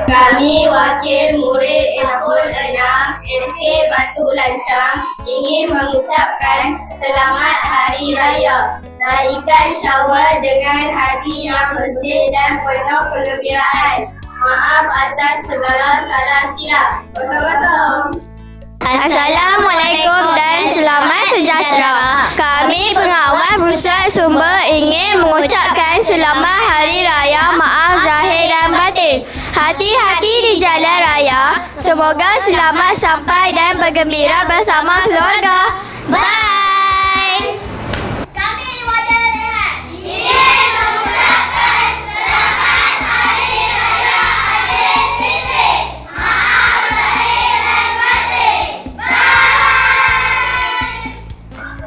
Kami wakil murid Iskul 6 SK Batu Lancang ingin mengucapkan Selamat Hari Raya. Raikan Syawal dengan hati yang bersih dan penuh kegembiraan. Maaf atas segala salah silap. Wassalamualaikum. Assalamualaikum dan selamat sejahtera. Kami pengawas pusat sumber ingin mengucapkan Selamat Hari Raya Maaf Zahir dan Batin. Hati-hati di jalan raya. Semoga selamat sampai dan bergembira bersama keluarga. Bye. Kami Wadah Rehat ingin mengucapkan Selamat Hari Raya Aidilfitri. Maaf Zahir dan Batin. Bye.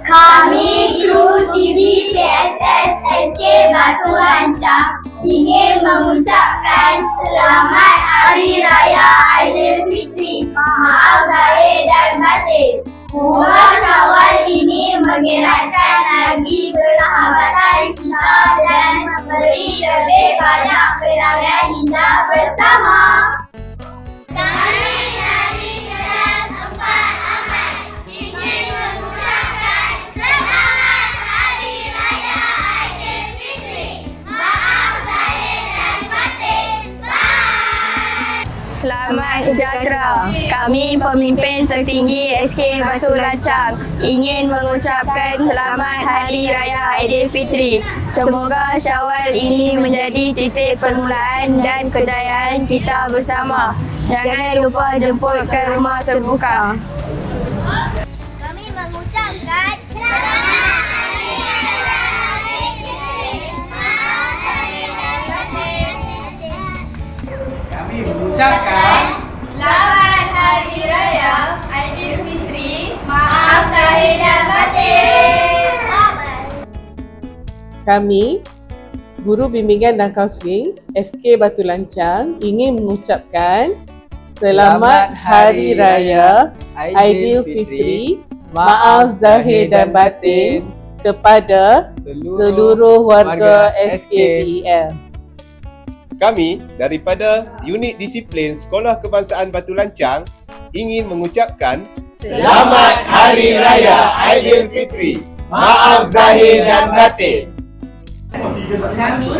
Kami kru TV PSS SK Batu Lancang ingin mengucapkan Selamat Hari Raya Aidilfitri. Maaf Zahir dan Batin. Moga Syawal ini mengeratkan lagi persahabatan kita dan memberi lebih banyak kenangan indah bersama. Kami dari Kelas 4 Aman ingin mengucapkan Selamat Hari Raya Aidilfitri. Maaf Zahir dan Batin. Bye. Selamat sejahtera. Kami pemimpin tertinggi SK Batu Lancang ingin mengucapkan Selamat Hari Raya Aidilfitri. Semoga Syawal ini menjadi titik permulaan dan kejayaan kita bersama. Jangan lupa jemput ke rumah terbuka. Kami mengucapkan Selamat Hari Raya Aidilfitri. Maaf Zahir dan Batin. Kami mengucapkan Selamat Hari Raya Aidilfitri. Maaf Zahir dan Batin. Kami, Guru Bimbingan dan Kaunseling SK Batu Lancang ingin mengucapkan Selamat Hari Raya Aidilfitri. Maaf Zahir dan Batin kepada seluruh warga SKBL. Kami daripada Unit Disiplin Sekolah Kebangsaan Batu Lancang ingin mengucapkan Selamat Hari Raya Aidilfitri. Maaf Zahir dan Batin. Kami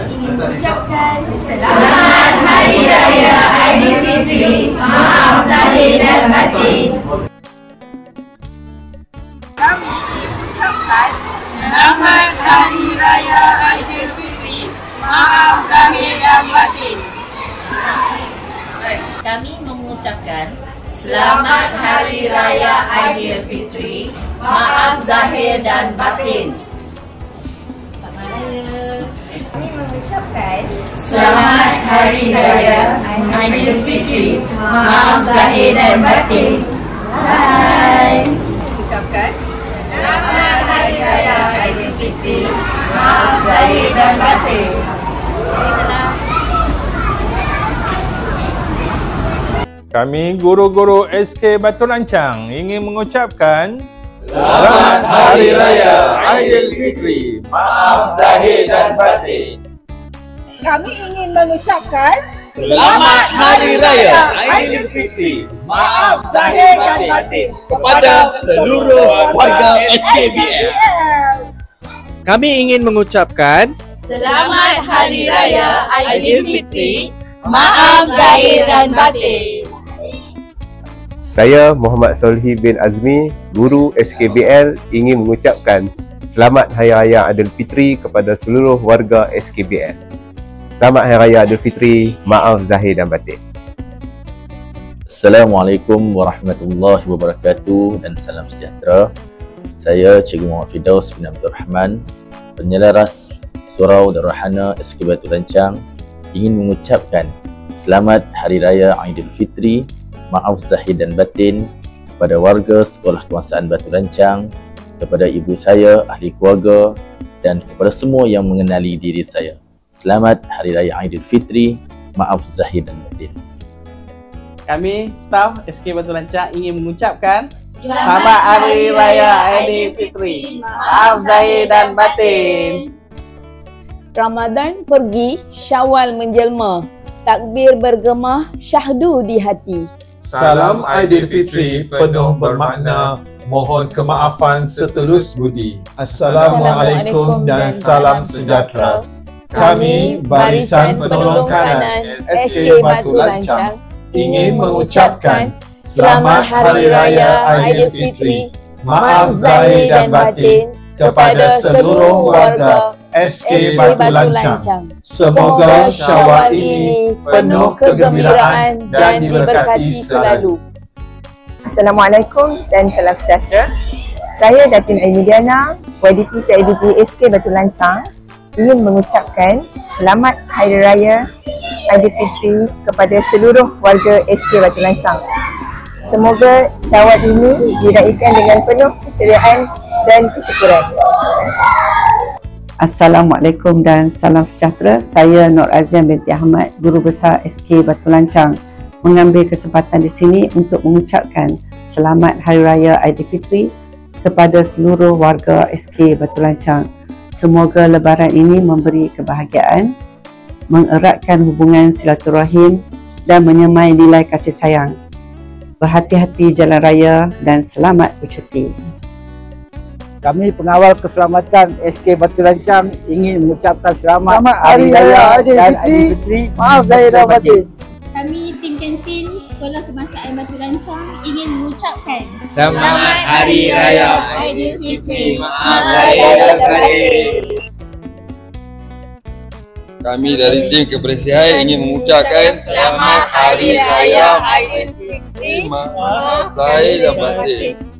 ingin mengucapkan Selamat Hari Raya Aidilfitri. Maaf Zahir dan Batin. Kami ingin mengucapkan Selamat Hari Raya Aidilfitri. Maaf Zahir dan Batin. Kami mengucapkan Selamat Hari Raya Aidilfitri. Maaf Zahir dan Batin. Kami mengucapkan Selamat Hari Raya Aidilfitri. Maaf Zahir dan Batin. Bye. Ucapkan Selamat Hari Raya Aidilfitri. Maaf Zahir dan Batin. Kami guru-guru SK Batu Lancang ingin mengucapkan Selamat Hari Raya Aidilfitri. Maaf Zahir dan Batin. Kami ingin mengucapkan Selamat Hari Raya Aidilfitri. Maaf Zahir dan Batin kepada seluruh warga SKBL. Kami ingin mengucapkan Selamat Hari Raya Aidilfitri. Maaf Zahir dan Batin. Saya Muhammad Solhi bin Azmi, Guru SKBL ingin mengucapkan Selamat Hari Raya Aidilfitri kepada seluruh warga SKBL. Selamat Hari Raya Aidilfitri, maaf Zahir dan Batin. Assalamualaikum warahmatullahi wabarakatuh dan salam sejahtera. Saya Cikgu Muhammad Firdaus bin Abdul Rahman, penyelaras Surau Darul Hana SK Batu Lancang ingin mengucapkan Selamat Hari Raya Aidilfitri. Maaf Zahir dan Batin kepada warga Sekolah Kebangsaan Batu Lancang, kepada ibu saya, ahli keluarga dan kepada semua yang mengenali diri saya. Selamat Hari Raya Aidilfitri. Maaf Zahir dan Batin. Kami staf SK Batu Lancang ingin mengucapkan Selamat Hari Raya Aidilfitri. Maaf zahir dan batin. Ramadan pergi, Syawal menjelma. Takbir bergema, syahdu di hati. Salam Aidilfitri penuh bermakna. Mohon kemaafan setulus budi. Assalamualaikum dan salam sejahtera. Kami Barisan Penolong Kanan SK Batu Lancang ingin mengucapkan Selamat Hari Raya Aidilfitri, maaf zahir dan batin kepada seluruh warga SK Batu Lancang. Semoga Syawal ini penuh kegembiraan dan diberkati selalu. Assalamualaikum dan salam sejahtera. Saya Datin Aimidiana, YDP PIBG SK Batu Lancang ingin mengucapkan Selamat Hari Raya Aidilfitri kepada seluruh warga SK Batu Lancang. Semoga Syawal ini diraikan dengan penuh keceriaan dan kesyukuran. Assalamualaikum dan salam sejahtera. Saya Nur Aziam binti Ahmad, Guru Besar SK Batu Lancang, mengambil kesempatan di sini untuk mengucapkan Selamat Hari Raya Aidilfitri kepada seluruh warga SK Batu Lancang. Semoga lebaran ini memberi kebahagiaan, mengeratkan hubungan silaturahim dan menyemai nilai kasih sayang. Berhati-hati jalan raya dan selamat bercuti. Kami pengawal keselamatan SK Batu Lancang ingin mengucapkan Selamat Hari Raya Aidilfitri. Maaf zahir dan batin. Kami tim kantin Sekolah Kebangsaan Batu Lancang ingin mengucapkan Selamat Hari Raya Aidilfitri. Maaf zahir dan batin. Kami dari tim kebersihan ingin mengucapkan Selamat Hari Raya Aidilfitri. Maaf zahir dan batin.